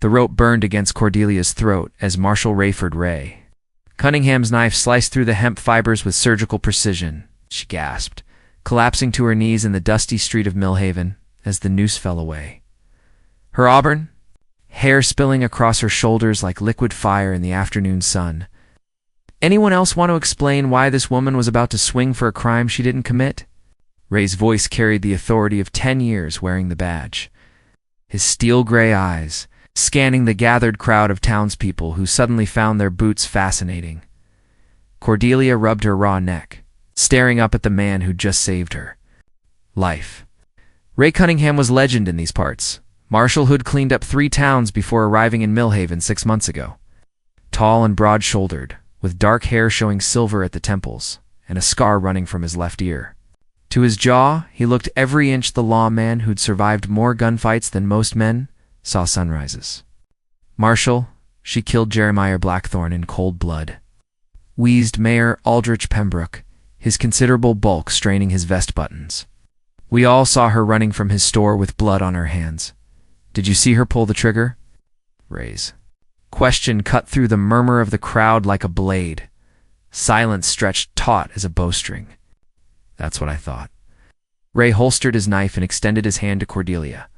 The rope burned against Cordelia's throat as Marshal Rayford Ray. Cunningham's knife sliced through the hemp fibers with surgical precision. She gasped, collapsing to her knees in the dusty street of Millhaven as the noose fell away. Her auburn, hair spilling across her shoulders like liquid fire in the afternoon sun. Anyone else want to explain why this woman was about to swing for a crime she didn't commit? Ray's voice carried the authority of 10 years wearing the badge. His steel-gray eyes, scanning the gathered crowd of townspeople who suddenly found their boots fascinating. Cordelia rubbed her raw neck, staring up at the man who'd just saved her life. Ray Cunningham was legend in these parts. Marshal who'd cleaned up 3 towns before arriving in Millhaven 6 months ago. Tall and broad-shouldered, with dark hair showing silver at the temples, and a scar running from his left ear. To his jaw, he looked every inch the lawman who'd survived more gunfights than most men saw sunrises. Marshal, she killed Jeremiah Blackthorne in cold blood, wheezed Mayor Aldrich Pembroke, his considerable bulk straining his vest buttons. We all saw her running from his store with blood on her hands. Did you see her pull the trigger? Ray's question cut through the murmur of the crowd like a blade. Silence stretched taut as a bowstring. That's what I thought. Ray holstered his knife and extended his hand to Cordelia.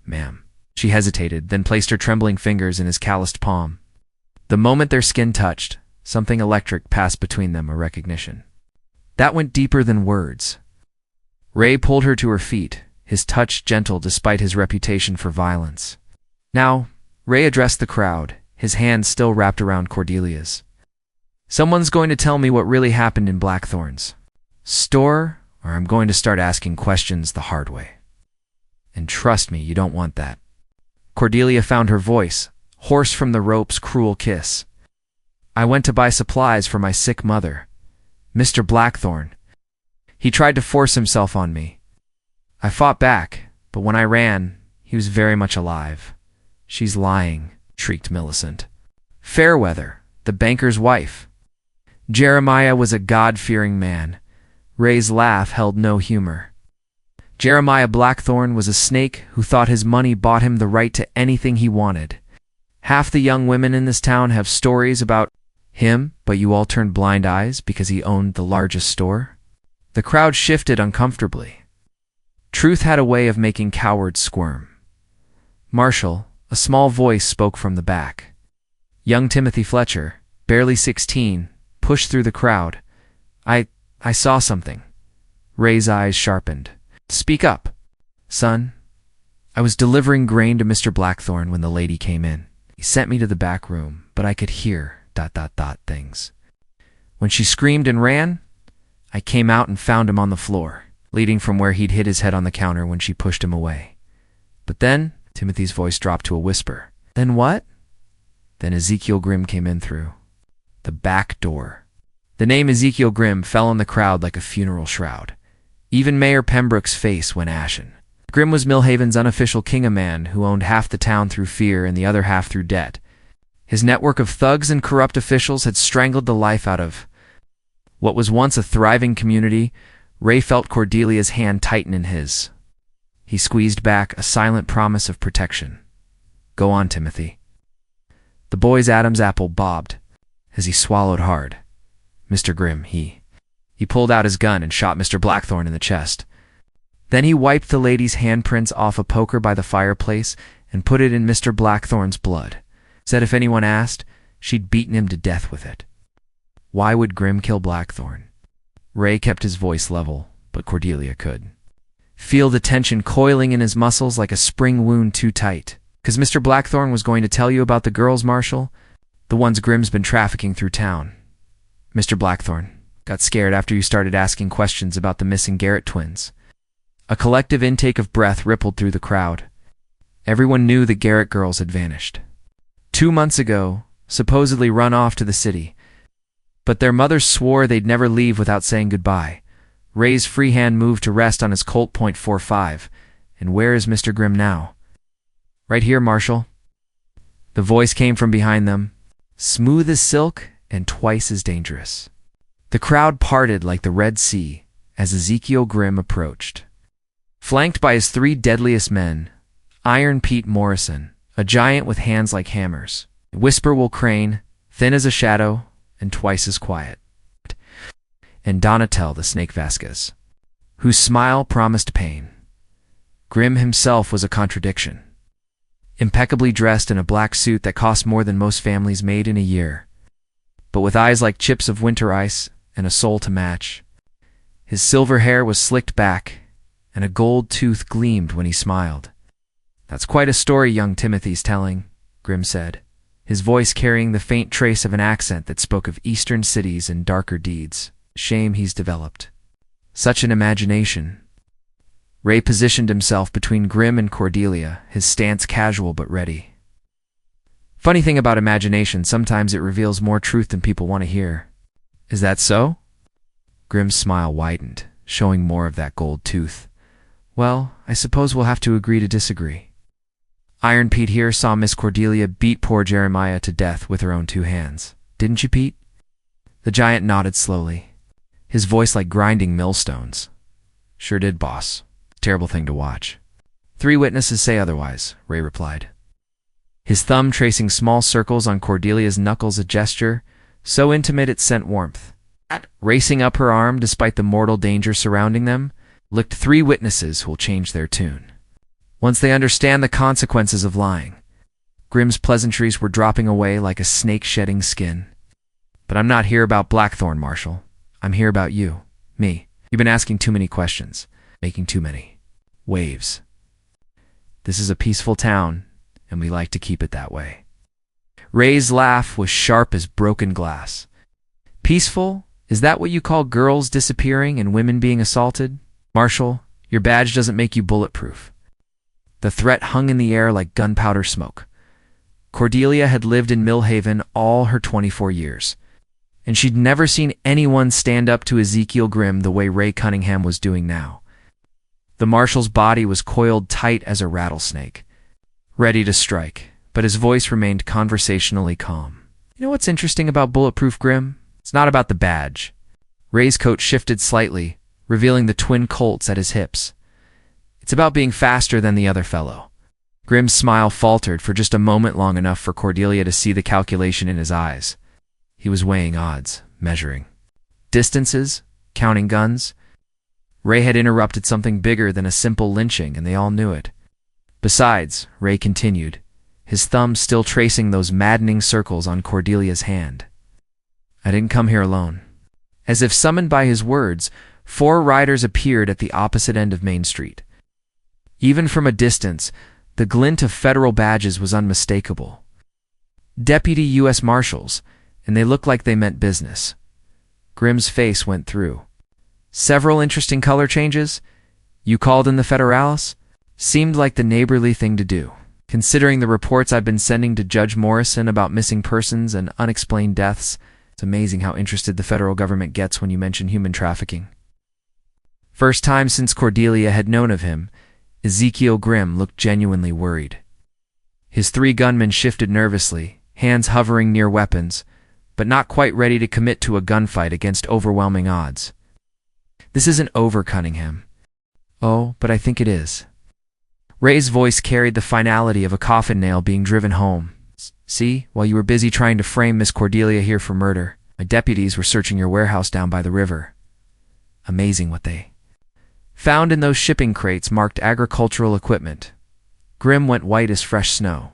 Ma'am. She hesitated, then placed her trembling fingers in his calloused palm. The moment their skin touched, something electric passed between them, a recognition. That went deeper than words. Ray pulled her to her feet, his touch gentle despite his reputation for violence. Now, Ray addressed the crowd, his hand still wrapped around Cordelia's. Someone's going to tell me what really happened in Blackthorn's store, or I'm going to start asking questions the hard way. And trust me, you don't want that. Cordelia found her voice, hoarse from the rope's cruel kiss. I went to buy supplies for my sick mother. Mr. Blackthorne. He tried to force himself on me. I fought back, but when I ran, he was very much alive. She's lying, shrieked Millicent. Fairweather, the banker's wife. Jeremiah was a God-fearing man. Ray's laugh held no humor. Jeremiah Blackthorne was a snake who thought his money bought him the right to anything he wanted. Half the young women in this town have stories about him, but you all turned blind eyes because he owned the largest store? The crowd shifted uncomfortably. Truth had a way of making cowards squirm. Marshal, a small voice spoke from the back. Young Timothy Fletcher, barely 16, pushed through the crowd. I saw something. Ray's eyes sharpened. Speak up, son. I was delivering grain to Mr. Blackthorne when the lady came in. He sent me to the back room, but I could hear ... things. When she screamed and ran, I came out and found him on the floor, leading from where he'd hit his head on the counter when she pushed him away. But then, Timothy's voice dropped to a whisper. Then what? Then Ezekiel Grimm came in through the back door. The name Ezekiel Grimm fell on the crowd like a funeral shroud. Even Mayor Pembroke's face went ashen. Grimm was Millhaven's unofficial king-a-man who owned half the town through fear and the other half through debt. His network of thugs and corrupt officials had strangled the life out of what was once a thriving community. Ray felt Cordelia's hand tighten in his. He squeezed back, a silent promise of protection. Go on, Timothy. The boy's Adam's apple bobbed as he swallowed hard. Mr. Grimm, he pulled out his gun and shot Mr. Blackthorne in the chest. Then he wiped the lady's handprints off a poker by the fireplace and put it in Mr. Blackthorne's blood. Said if anyone asked, she'd beaten him to death with it. Why would Grimm kill Blackthorne? Ray kept his voice level, but Cordelia could feel the tension coiling in his muscles like a spring wound too tight. 'Cause Mr. Blackthorne was going to tell you about the girls, Marshal? The ones Grimm's been trafficking through town. Mr. Blackthorne got scared after you started asking questions about the missing Garrett twins. A collective intake of breath rippled through the crowd. Everyone knew the Garrett girls had vanished 2 months ago, supposedly run off to the city. But their mothers swore they'd never leave without saying goodbye. Ray's free hand moved to rest on his Colt .45. And where is Mr. Grimm now? Right here, Marshal. The voice came from behind them, smooth as silk and twice as dangerous. The crowd parted like the Red Sea as Ezekiel Grimm approached. Flanked by his 3 deadliest men, Iron Pete Morrison, a giant with hands like hammers. Whisper will crane, thin as a shadow, and twice as quiet. And Donatel the Snake Vasquez, whose smile promised pain. Grim himself was a contradiction. Impeccably dressed in a black suit that cost more than most families made in a year, but with eyes like chips of winter ice and a soul to match. His silver hair was slicked back, and a gold tooth gleamed when he smiled. "That's quite a story young Timothy's telling," Grim said, his voice carrying the faint trace of an accent that spoke of eastern cities and darker deeds. "Shame he's developed such an imagination." Ray positioned himself between Grim and Cordelia, his stance casual but ready. "Funny thing about imagination, sometimes it reveals more truth than people want to hear." "Is that so?" Grim's smile widened, showing more of that gold tooth. "Well, I suppose we'll have to agree to disagree. Iron Pete here saw Miss Cordelia beat poor Jeremiah to death with her own 2 hands. Didn't you, Pete?" The giant nodded slowly, his voice like grinding millstones. "Sure did, boss. Terrible thing to watch." 3 witnesses say otherwise," Ray replied, his thumb tracing small circles on Cordelia's knuckles, a gesture so intimate it sent warmth racing up her arm despite the mortal danger surrounding them. "Looked 3 witnesses who'll change their tune once they understand the consequences of lying." Grim's pleasantries were dropping away like a snake shedding skin. "But I'm not here about Blackthorn, Marshal. I'm here about you. Me. You've been asking too many questions, making too many waves. This is a peaceful town, and we like to keep it that way." Ray's laugh was sharp as broken glass. "Peaceful? Is that what you call girls disappearing and women being assaulted? Marshal, your badge doesn't make you bulletproof." The threat hung in the air like gunpowder smoke. Cordelia had lived in Millhaven all her 24 years, and she'd never seen anyone stand up to Ezekiel Grimm the way Ray Cunningham was doing now. The Marshal's body was coiled tight as a rattlesnake, ready to strike, but his voice remained conversationally calm. "You know what's interesting about Bulletproof, Grimm? It's not about the badge." Ray's coat shifted slightly, revealing the twin Colts at his hips. "It's about being faster than the other fellow." Grimm's smile faltered for just a moment, long enough for Cordelia to see the calculation in his eyes. He was weighing odds, measuring distances, counting guns. Ray had interrupted something bigger than a simple lynching, and they all knew it. "Besides," Ray continued, his thumb still tracing those maddening circles on Cordelia's hand, "I didn't come here alone." As if summoned by his words, 4 riders appeared at the opposite end of Main Street. Even from a distance, the glint of federal badges was unmistakable. Deputy U.S. Marshals, and they looked like they meant business. Grimm's face went through. "Several interesting color changes? You called in the Federalis?" Seemed like the neighborly thing to do, considering the reports I've been sending to Judge Morrison about missing persons and unexplained deaths. It's amazing how interested the federal government gets when you mention human trafficking. First time since Cordelia had known of him, Ezekiel Grimm looked genuinely worried. His 3 gunmen shifted nervously, hands hovering near weapons, but not quite ready to commit to a gunfight against overwhelming odds. "This isn't over, Cunningham." "Oh, but I think it is." Ray's voice carried the finality of a coffin nail being driven home. "See, while you were busy trying to frame Miss Cordelia here for murder, my deputies were searching your warehouse down by the river. Amazing what they found in those shipping crates marked agricultural equipment." Grimm went white as fresh snow.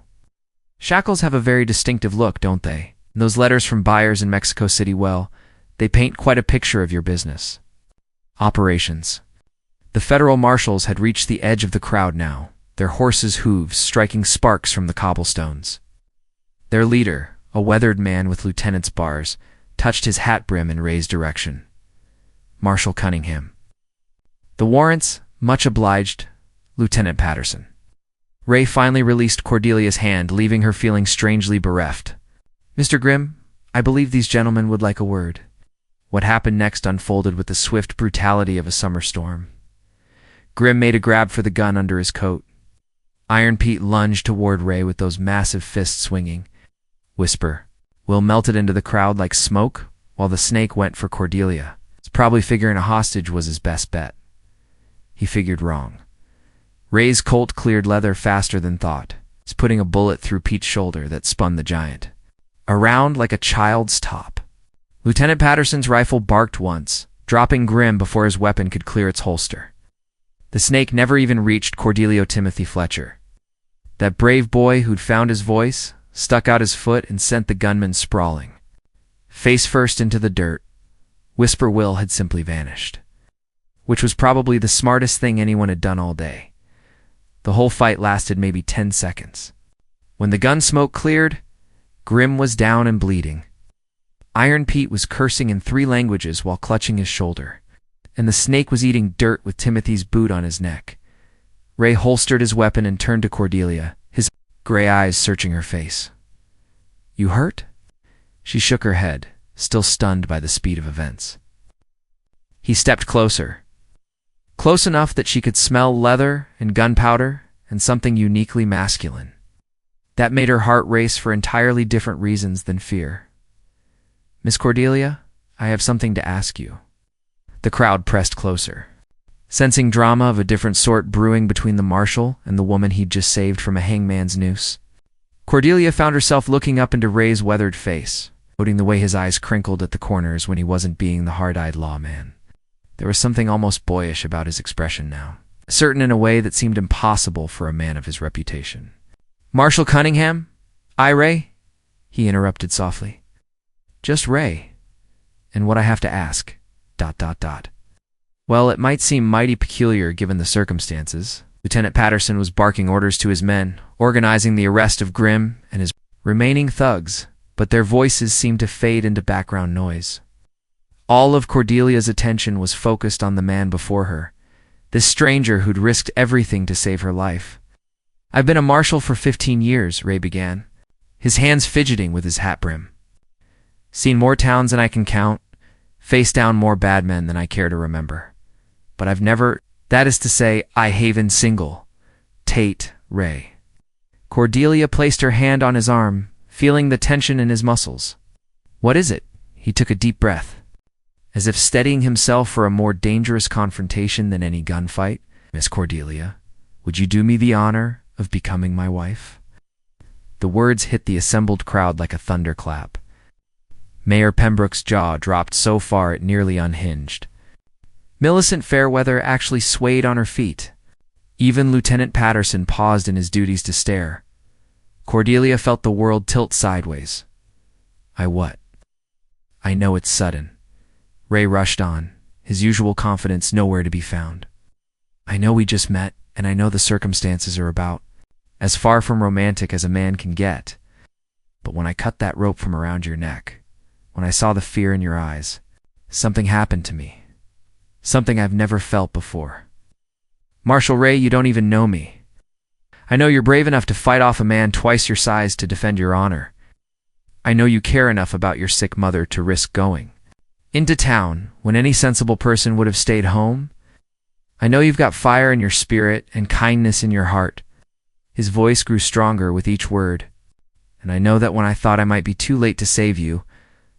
"Shackles have a very distinctive look, don't they? And those letters from buyers in Mexico City, well, they paint quite a picture of your business." Operations. The federal marshals had reached the edge of the crowd now, their horses' hooves striking sparks from the cobblestones. Their leader, a weathered man with lieutenant's bars, touched his hat brim in Ray's direction. "Marshal Cunningham." "The warrants, much obliged, Lieutenant Patterson." Ray finally released Cordelia's hand, leaving her feeling strangely bereft. "Mr. Grimm, I believe these gentlemen would like a word." What happened next unfolded with the swift brutality of a summer storm. Grimm made a grab for the gun under his coat. Iron Pete lunged toward Ray with those massive fists swinging. Whisper. Will melted into the crowd like smoke, while the snake went for Cordelia. He's probably figuring a hostage was his best bet. He figured wrong. Ray's Colt cleared leather faster than thought, putting a bullet through Pete's shoulder that spun the giant around like a child's top. Lieutenant Patterson's rifle barked once, dropping Grim before his weapon could clear its holster. The snake never even reached Cordelio Timothy Fletcher. That brave boy who'd found his voice, stuck out his foot, and sent the gunman sprawling, face first into the dirt. Whisper Will had simply vanished, which was probably the smartest thing anyone had done all day. The whole fight lasted maybe 10 seconds. When the gun smoke cleared, Grim was down and bleeding. Iron Pete was cursing in 3 languages while clutching his shoulder, and the snake was eating dirt with Timothy's boot on his neck. Ray holstered his weapon and turned to Cordelia, his gray eyes searching her face. "You hurt?" She shook her head, still stunned by the speed of events. He stepped closer, close enough that she could smell leather and gunpowder and something uniquely masculine. That made her heart race for entirely different reasons than fear. "Miss Cordelia, I have something to ask you." The crowd pressed closer, sensing drama of a different sort brewing between the Marshal and the woman he'd just saved from a hangman's noose. Cordelia found herself looking up into Ray's weathered face, noting the way his eyes crinkled at the corners when he wasn't being the hard-eyed lawman. There was something almost boyish about his expression now, certain in a way that seemed impossible for a man of his reputation. "Marshal Cunningham? I, Ray?" he interrupted softly. "Just Ray. And what I have to ask, ... Well, it might seem mighty peculiar given the circumstances. Lieutenant Patterson was barking orders to his men, organizing the arrest of Grim and his remaining thugs, but their voices seemed to fade into background noise. All of Cordelia's attention was focused on the man before her, this stranger who'd risked everything to save her life. "I've been a marshal for 15 years, Ray began, his hands fidgeting with his hat brim. "Seen more towns than I can count, faced down more bad men than I care to remember. But I've never, that is to say, I haven single, Tate, Ray." Cordelia placed her hand on his arm, feeling the tension in his muscles. "What is it?" He took a deep breath, as if steadying himself for a more dangerous confrontation than any gunfight. "Miss Cordelia, would you do me the honor of becoming my wife?" The words hit the assembled crowd like a thunderclap. Mayor Pembroke's jaw dropped so far it nearly unhinged. Millicent Fairweather actually swayed on her feet. Even Lieutenant Patterson paused in his duties to stare. Cordelia felt the world tilt sideways. What? "I know it's sudden." Ray rushed on, his usual confidence nowhere to be found. "I know we just met, and I know the circumstances are about as far from romantic as a man can get. But when I cut that rope from around your neck, when I saw the fear in your eyes, something happened to me. Something I've never felt before. Marshal Ray, you don't even know me. I know you're brave enough to fight off a man twice your size to defend your honor. I know you care enough about your sick mother to risk going into town when any sensible person would have stayed home. I know you've got fire in your spirit and kindness in your heart." His voice grew stronger with each word. "And I know that when I thought I might be too late to save you,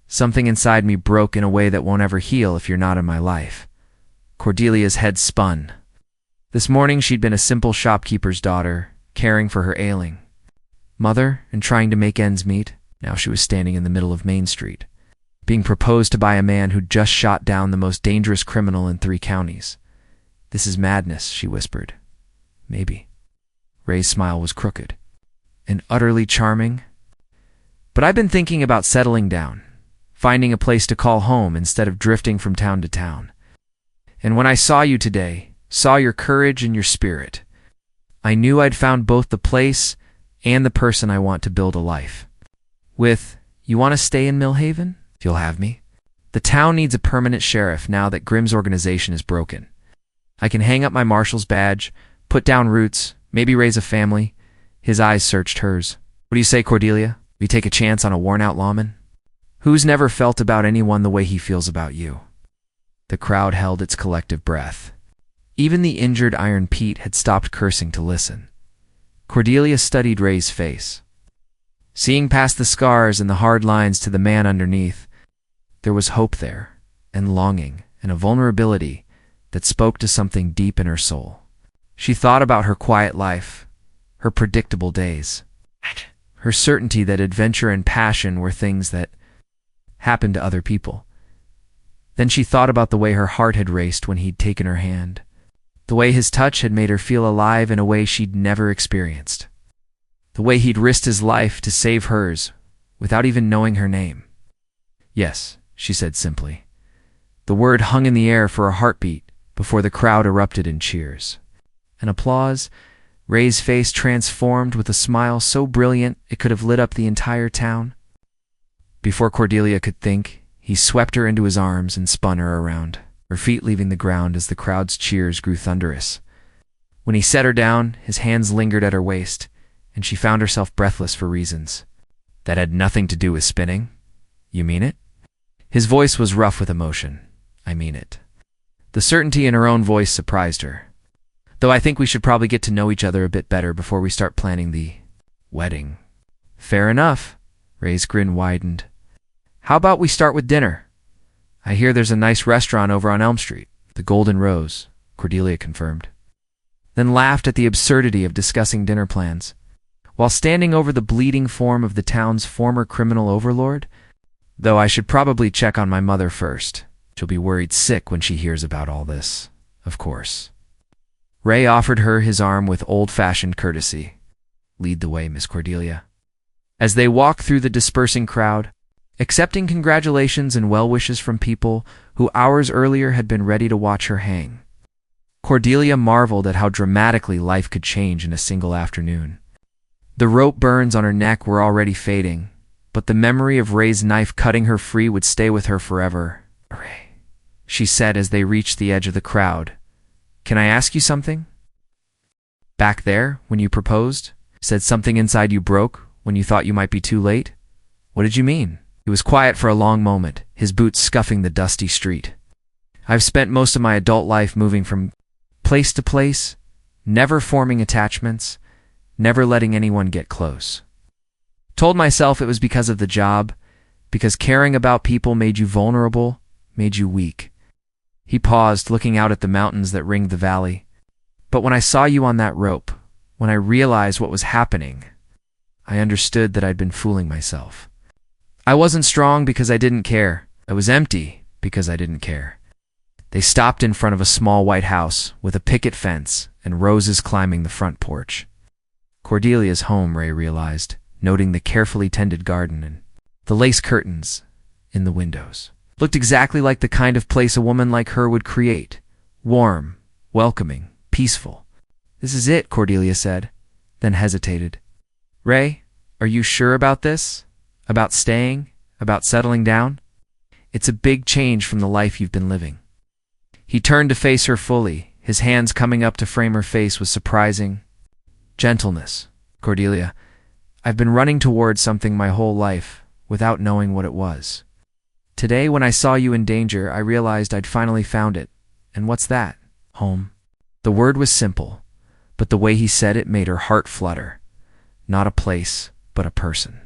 something inside me broke in a way that won't ever heal if you're not in my life." Cordelia's head spun. This morning she'd been a simple shopkeeper's daughter, caring for her ailing mother and trying to make ends meet. Now she was standing in the middle of Main Street, being proposed to by a man who'd just shot down the most dangerous criminal in 3 counties. "This is madness," she whispered. "Maybe." Ray's smile was crooked and utterly charming. "But I've been thinking about settling down, finding a place to call home instead of drifting from town to town. And when I saw you today, saw your courage and your spirit, I knew I'd found both the place and the person I want to build a life with. You want to stay in Millhaven? If you'll have me. The town needs a permanent sheriff now that Grim's organization is broken. I can hang up my marshal's badge, put down roots, maybe raise a family." His eyes searched hers. "What do you say, Cordelia? We take a chance on a worn-out lawman? Who's never felt about anyone the way he feels about you?" The crowd held its collective breath. Even the injured Iron Pete had stopped cursing to listen. Cordelia studied Ray's face. Seeing past the scars and the hard lines to the man underneath, there was hope there, and longing, and a vulnerability that spoke to something deep in her soul. She thought about her quiet life, her predictable days, her certainty that adventure and passion were things that happened to other people. Then she thought about the way her heart had raced when he'd taken her hand, the way his touch had made her feel alive in a way she'd never experienced, the way he'd risked his life to save hers without even knowing her name. "Yes," she said simply. The word hung in the air for a heartbeat before the crowd erupted in cheers. An applause. Ray's face transformed with a smile so brilliant it could have lit up the entire town. Before Cordelia could think, he swept her into his arms and spun her around, her feet leaving the ground as the crowd's cheers grew thunderous. When he set her down, his hands lingered at her waist, and she found herself breathless for reasons that had nothing to do with spinning. "You mean it?" His voice was rough with emotion. "I mean it." The certainty in her own voice surprised her. "Though I think we should probably get to know each other a bit better before we start planning the wedding." "Fair enough." Ray's grin widened. "How about we start with dinner? I hear there's a nice restaurant over on Elm Street." "The Golden Rose," Cordelia confirmed, then laughed at the absurdity of discussing dinner plans while standing over the bleeding form of the town's former criminal overlord. "Though I should probably check on my mother first. She'll be worried sick when she hears about all this, of course." Ray offered her his arm with old-fashioned courtesy. "Lead the way, Miss Cordelia." As they walked through the dispersing crowd, accepting congratulations and well wishes from people who hours earlier had been ready to watch her hang, Cordelia marveled at how dramatically life could change in a single afternoon. The rope burns on her neck were already fading, but the memory of Ray's knife cutting her free would stay with her forever. "Ray," she said as they reached the edge of the crowd, "can I ask you something?" "Back there, when you proposed, said something inside you broke when you thought you might be too late? What did you mean?" He was quiet for a long moment, his boots scuffing the dusty street. "I've spent most of my adult life moving from place to place, never forming attachments, never letting anyone get close. Told myself it was because of the job, because caring about people made you vulnerable, made you weak." He paused, looking out at the mountains that ringed the valley. "But when I saw you on that rope, when I realized what was happening, I understood that I'd been fooling myself. I wasn't strong because I didn't care. I was empty because I didn't care." They stopped in front of a small white house with a picket fence and roses climbing the front porch. Cordelia's home, Ray realized, noting the carefully tended garden and the lace curtains in the windows. Looked exactly like the kind of place a woman like her would create. Warm, welcoming, peaceful. "This is it," Cordelia said, then hesitated. "Ray, are you sure about this? About staying? About settling down? It's a big change from the life you've been living." He turned to face her fully, his hands coming up to frame her face with surprising gentleness. "Cordelia, I've been running towards something my whole life, without knowing what it was. Today, when I saw you in danger, I realized I'd finally found it. And what's that? Home." The word was simple, but the way he said it made her heart flutter. Not a place, but a person.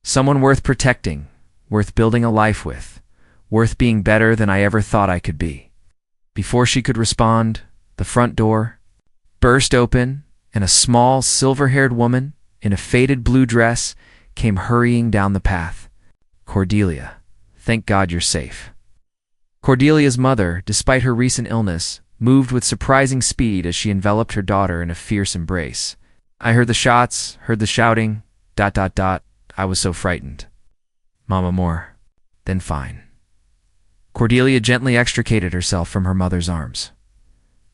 Someone worth protecting, worth building a life with, worth being better than I ever thought I could be. Before she could respond, the front door burst open, and a small, silver-haired woman in a faded blue dress came hurrying down the path. "Cordelia, thank God you're safe." Cordelia's mother, despite her recent illness, moved with surprising speed as she enveloped her daughter in a fierce embrace. "I heard the shots, heard the shouting, ... I was so frightened. Mama more. Then fine." Cordelia gently extricated herself from her mother's arms.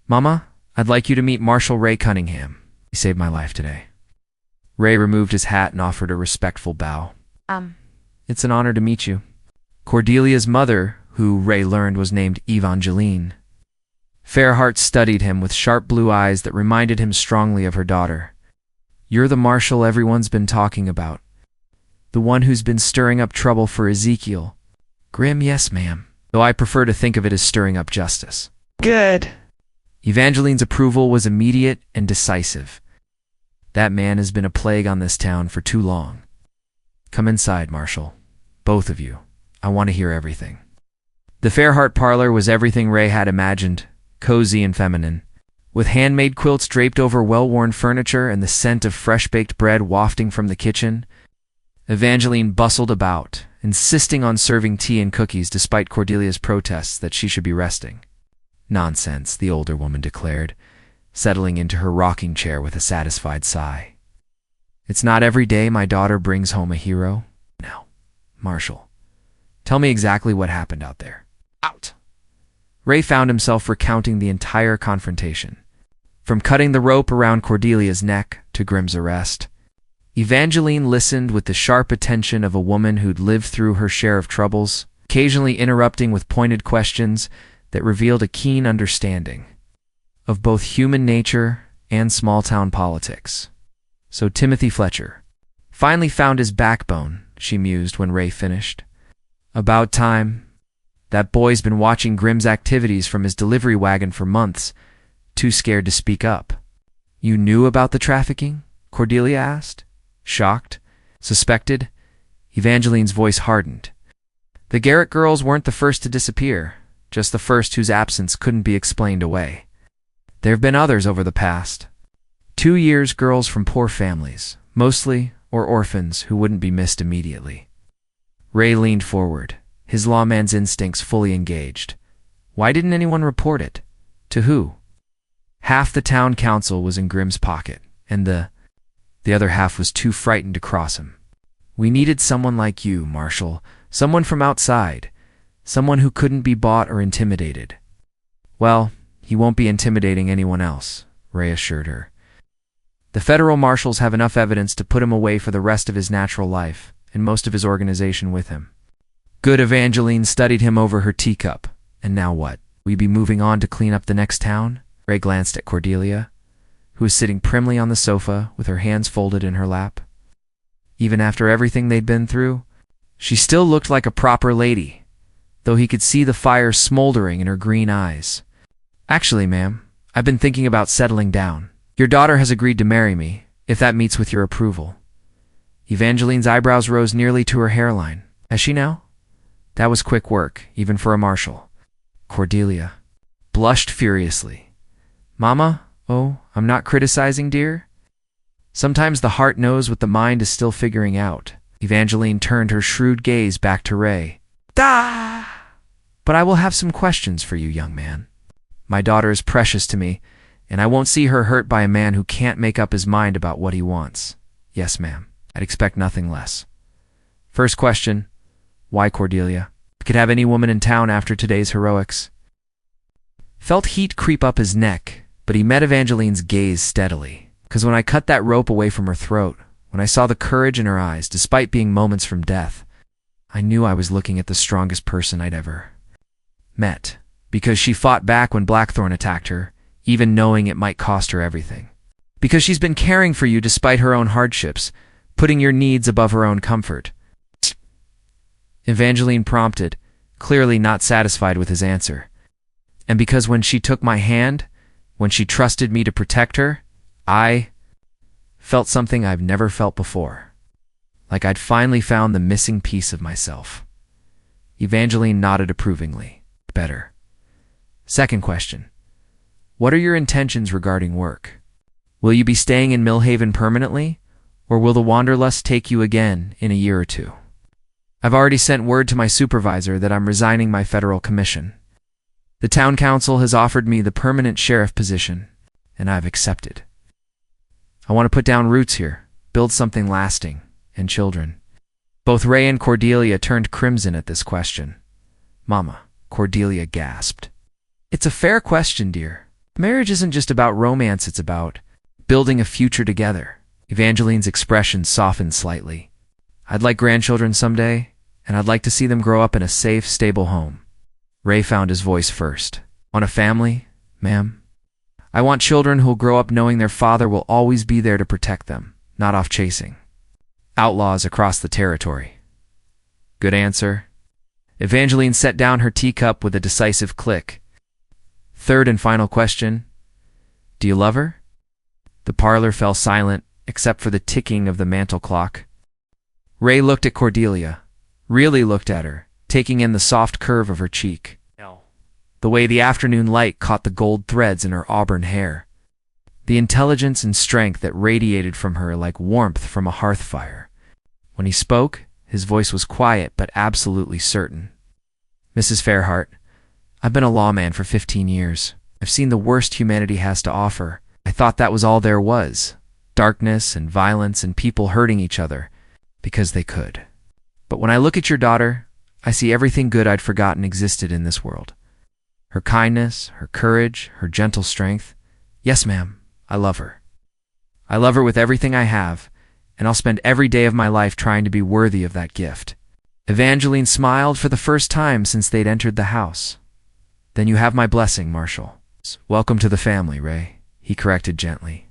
"Mama, I'd like you to meet Marshal Ray Cunningham. He saved my life today." Ray removed his hat and offered a respectful bow. It's an honor to meet you." Cordelia's mother, who Ray learned was named Evangeline. Fairheart studied him with sharp blue eyes that reminded him strongly of her daughter. "You're the Marshal everyone's been talking about. The one who's been stirring up trouble for Ezekiel." "Grim, yes, ma'am. Though I prefer to think of it as stirring up justice." "Good." Evangeline's approval was immediate and decisive. "That man has been a plague on this town for too long. Come inside, Marshal. Both of you. I want to hear everything." The Fairheart parlor was everything Ray had imagined, cozy and feminine. with handmade quilts draped over well-worn furniture and the scent of fresh-baked bread wafting from the kitchen. Evangeline bustled about, insisting on serving tea and cookies despite Cordelia's protests that she should be resting. "Nonsense," the older woman declared, settling into her rocking chair with a satisfied sigh. "It's not every day my daughter brings home a hero. Now, Marshal, tell me exactly what happened out there." "Out!" Ray found himself recounting the entire confrontation. From cutting the rope around Cordelia's neck to Grim's arrest. Evangeline listened with the sharp attention of a woman who'd lived through her share of troubles, occasionally interrupting with pointed questions that revealed a keen understanding of both human nature and small-town politics. "So Timothy Fletcher finally found his backbone," she mused when Ray finished. "About time. That boy's been watching Grim's activities from his delivery wagon for months, too scared to speak up." "You knew about the trafficking?" Cordelia asked. Shocked? Suspected? Evangeline's voice hardened. The Garrett girls weren't the first to disappear, just the first whose absence couldn't be explained away. There have been others over the past 2 years, girls from poor families, mostly, or orphans who wouldn't be missed immediately. Ray leaned forward, his lawman's instincts fully engaged. Why didn't anyone report it? To who? Half the town council was in Grim's pocket, and the other half was too frightened to cross him. "We needed someone like you, Marshal, someone from outside, someone who couldn't be bought or intimidated." "Well, he won't be intimidating anyone else," Ray assured her. "The federal marshals have enough evidence to put him away for the rest of his natural life, and most of his organization with him." "Good." Evangeline studied him over her teacup. "And now what? Will you be moving on to clean up the next town?" Ray glanced at Cordelia, who was sitting primly on the sofa with her hands folded in her lap. Even after everything they'd been through, she still looked like a proper lady, though he could see the fire smoldering in her green eyes. "Actually, ma'am, I've been thinking about settling down. Your daughter has agreed to marry me, if that meets with your approval." Evangeline's eyebrows rose nearly to her hairline. "Has she now?" That was quick work, even for a marshal. Cordelia blushed furiously. "Mama? Oh, I'm not criticizing, dear. Sometimes the heart knows what the mind is still figuring out." Evangeline turned her shrewd gaze back to Ray. "Da! But I will have some questions for you, young man. My daughter is precious to me, and I won't see her hurt by a man who can't make up his mind about what he wants." "Yes, ma'am. I'd expect nothing less." "First question, why Cordelia? Could have any woman in town after today's heroics." Felt heat creep up his neck, but he met Evangeline's gaze steadily. "'Cause when I cut that rope away from her throat, when I saw the courage in her eyes, despite being moments from death, I knew I was looking at the strongest person I'd ever met. Because she fought back when Blackthorn attacked her, even knowing it might cost her everything. Because she's been caring for you despite her own hardships, putting your needs above her own comfort." Evangeline prompted, clearly not satisfied with his answer. "And because when she took my hand, when she trusted me to protect her, I felt something I've never felt before. Like I'd finally found the missing piece of myself." Evangeline nodded approvingly. "Better. Second question. What are your intentions regarding work? Will you be staying in Millhaven permanently, or will the Wanderlust take you again in a year or two?" "I've already sent word to my supervisor that I'm resigning my federal commission. The town council has offered me the permanent sheriff position, and I've accepted. I want to put down roots here, build something lasting, and children." Both Ray and Cordelia turned crimson at this question. "Mama," Cordelia gasped. "It's a fair question, dear. Marriage isn't just about romance, it's about building a future together." Evangeline's expression softened slightly. "I'd like grandchildren someday, and I'd like to see them grow up in a safe, stable home." Ray found his voice first. "Want a family, ma'am? I want children who'll grow up knowing their father will always be there to protect them, not off chasing outlaws across the territory." "Good answer." Evangeline set down her teacup with a decisive click. "Third and final question. Do you love her?" The parlor fell silent, except for the ticking of the mantel clock. Ray looked at Cordelia, really looked at her, taking in the soft curve of her cheek. "No. the way the afternoon light caught the gold threads in her auburn hair, the intelligence and strength that radiated from her like warmth from a hearth fire. When he spoke, his voice was quiet but absolutely certain. "Mrs. Fairheart, I've been a lawman for 15 years. I've seen the worst humanity has to offer. I thought that was all there was. Darkness and violence and people hurting each other because they could. But when I look at your daughter, I see everything good I'd forgotten existed in this world. Her kindness, her courage, her gentle strength. Yes, ma'am, I love her. I love her with everything I have, and I'll spend every day of my life trying to be worthy of that gift." Evangeline smiled for the first time since they'd entered the house. "Then you have my blessing, Marshal. Welcome to the family, Ray," he corrected gently.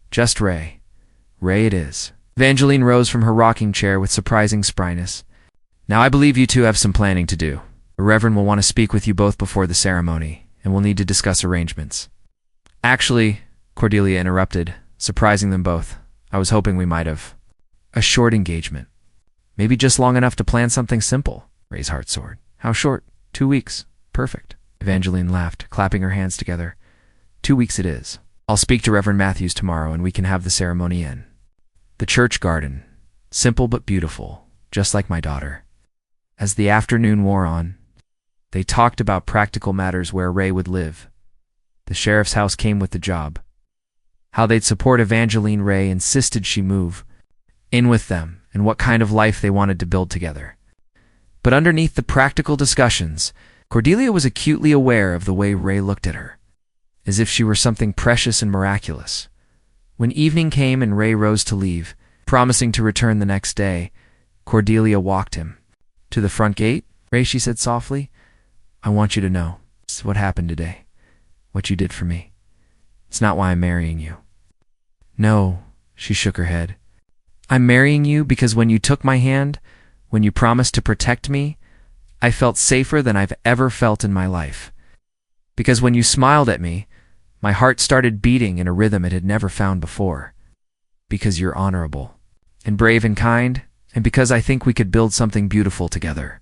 "Just Ray. Ray it is." Evangeline rose from her rocking chair with surprising spryness. "Now I believe you two have some planning to do. The Reverend will want to speak with you both before the ceremony, and we'll need to discuss arrangements." "Actually," Cordelia interrupted, surprising them both, "I was hoping we might have a short engagement. Maybe just long enough to plan something simple." Ray's heart soared. "How short? 2 weeks. Perfect." Evangeline laughed, clapping her hands together. 2 weeks it is. I'll speak to Reverend Matthews tomorrow and we can have the ceremony in the church garden. Simple but beautiful, just like my daughter." As the afternoon wore on, they talked about practical matters, where Ray would live. The sheriff's house came with the job. How they'd support Evangeline. Ray insisted she move in with them, and what kind of life they wanted to build together. But underneath the practical discussions, Cordelia was acutely aware of the way Ray looked at her, as if she were something precious and miraculous. When evening came and Ray rose to leave, promising to return the next day, Cordelia walked him to the front gate. "Ray," she said softly, "I want you to know what happened today, what you did for me. It's not why I'm marrying you." "No," she shook her head. "I'm marrying you because when you took my hand, when you promised to protect me, I felt safer than I've ever felt in my life. Because when you smiled at me, my heart started beating in a rhythm it had never found before. Because you're honorable and brave and kind, and because I think we could build something beautiful together.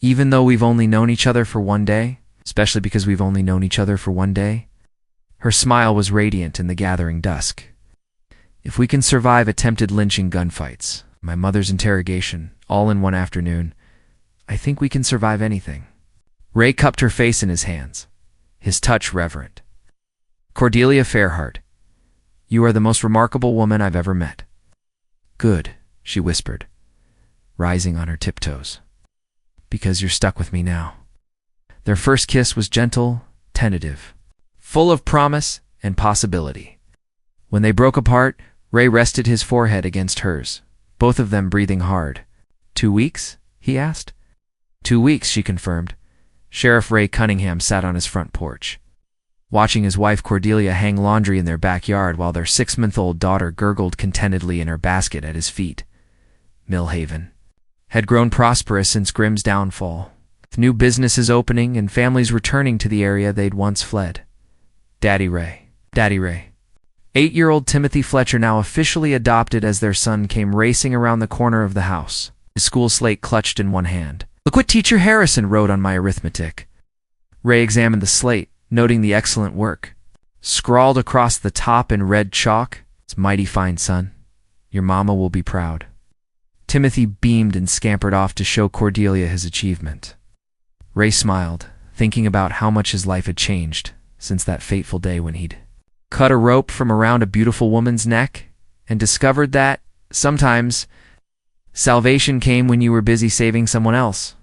Even though we've only known each other for 1 day, especially because we've only known each other for 1 day." Her smile was radiant in the gathering dusk. "If we can survive attempted lynching, gunfights, my mother's interrogation, all in one afternoon, I think we can survive anything." Ray cupped her face in his hands, his touch reverent. "Cordelia Fairheart, you are the most remarkable woman I've ever met." "Good," she whispered, rising on her tiptoes. "Because you're stuck with me now." Their first kiss was gentle, tentative, full of promise and possibility. When they broke apart, Ray rested his forehead against hers, both of them breathing hard. 2 weeks? He asked. 2 weeks, she confirmed. Sheriff Ray Cunningham sat on his front porch, watching his wife Cordelia hang laundry in their backyard while their 6-month-old daughter gurgled contentedly in her basket at his feet. Millhaven had grown prosperous since Grimm's downfall, with new businesses opening and families returning to the area they'd once fled. Daddy Ray. 8-year-old Timothy Fletcher, now officially adopted as their son, came racing around the corner of the house, his school slate clutched in one hand. "Look what Teacher Harrison wrote on my arithmetic." Ray examined the slate, noting the excellent work. Scrawled across the top in red chalk, "It's mighty fine, son. Your mama will be proud." Timothy beamed and scampered off to show Cordelia his achievement. Ray smiled, thinking about how much his life had changed since that fateful day when he'd cut a rope from around a beautiful woman's neck and discovered that, sometimes, salvation came when you were busy saving someone else.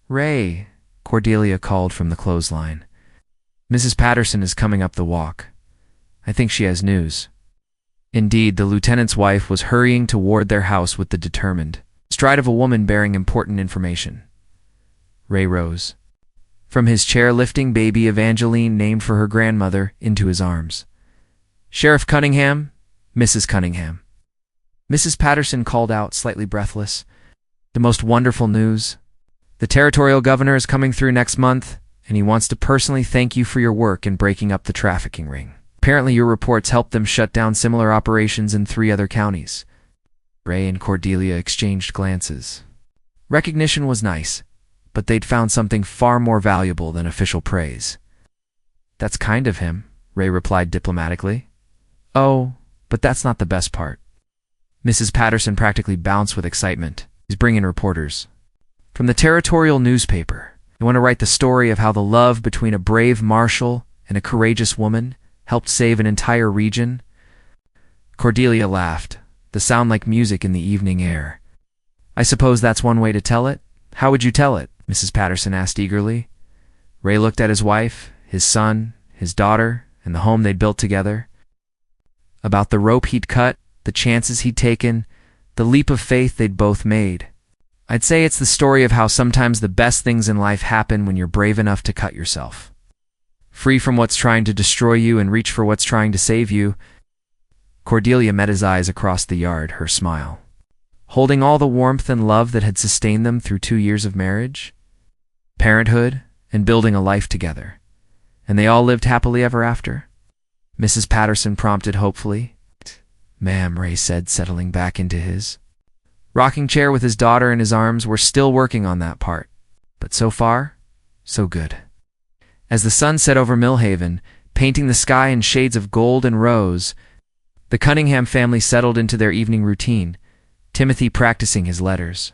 "Ray," Cordelia called from the clothesline. "Mrs. Patterson is coming up the walk. I think she has news." Indeed, the lieutenant's wife was hurrying toward their house with the determined stride of a woman bearing important information. Ray rose from his chair, lifting baby Evangeline, named for her grandmother, into his arms. "Sheriff Cunningham, Mrs. Cunningham." Mrs. Patterson called out, slightly breathless. "The most wonderful news. The territorial governor is coming through next month, and he wants to personally thank you for your work in breaking up the trafficking ring. Apparently your reports helped them shut down similar operations in 3 other counties." Ray and Cordelia exchanged glances. Recognition was nice, but they'd found something far more valuable than official praise. "That's kind of him," Ray replied diplomatically. "Oh, but that's not the best part." Mrs. Patterson practically bounced with excitement. "He's bringing reporters from the territorial newspaper. They want to write the story of how the love between a brave marshal and a courageous woman helped save an entire region." Cordelia laughed, the sound like music in the evening air. "I suppose that's one way to tell it. How would you tell it?" Mrs. Patterson asked eagerly. Ray looked at his wife, his son, his daughter, and the home they'd built together. About the rope he'd cut, the chances he'd taken, the leap of faith they'd both made. "I'd say it's the story of how sometimes the best things in life happen when you're brave enough to cut yourself. Free from what's trying to destroy you and reach for what's trying to save you." Cordelia met his eyes across the yard, her smile holding all the warmth and love that had sustained them through 2 years of marriage, parenthood, and building a life together. "And they all lived happily ever after?" Mrs. Patterson prompted hopefully. "Ma'am," Ray said, settling back into his rocking chair with his daughter in his arms. "We're still working on that part. But so far, so good." As the sun set over Millhaven, painting the sky in shades of gold and rose, the Cunningham family settled into their evening routine, Timothy practicing his letters,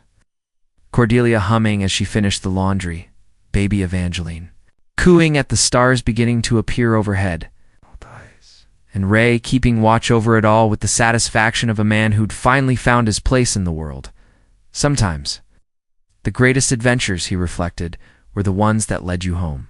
Cordelia humming as she finished the laundry, baby Evangeline cooing at the stars beginning to appear overhead, and Ray keeping watch over it all with the satisfaction of a man who'd finally found his place in the world. Sometimes, the greatest adventures, he reflected, were the ones that led you home.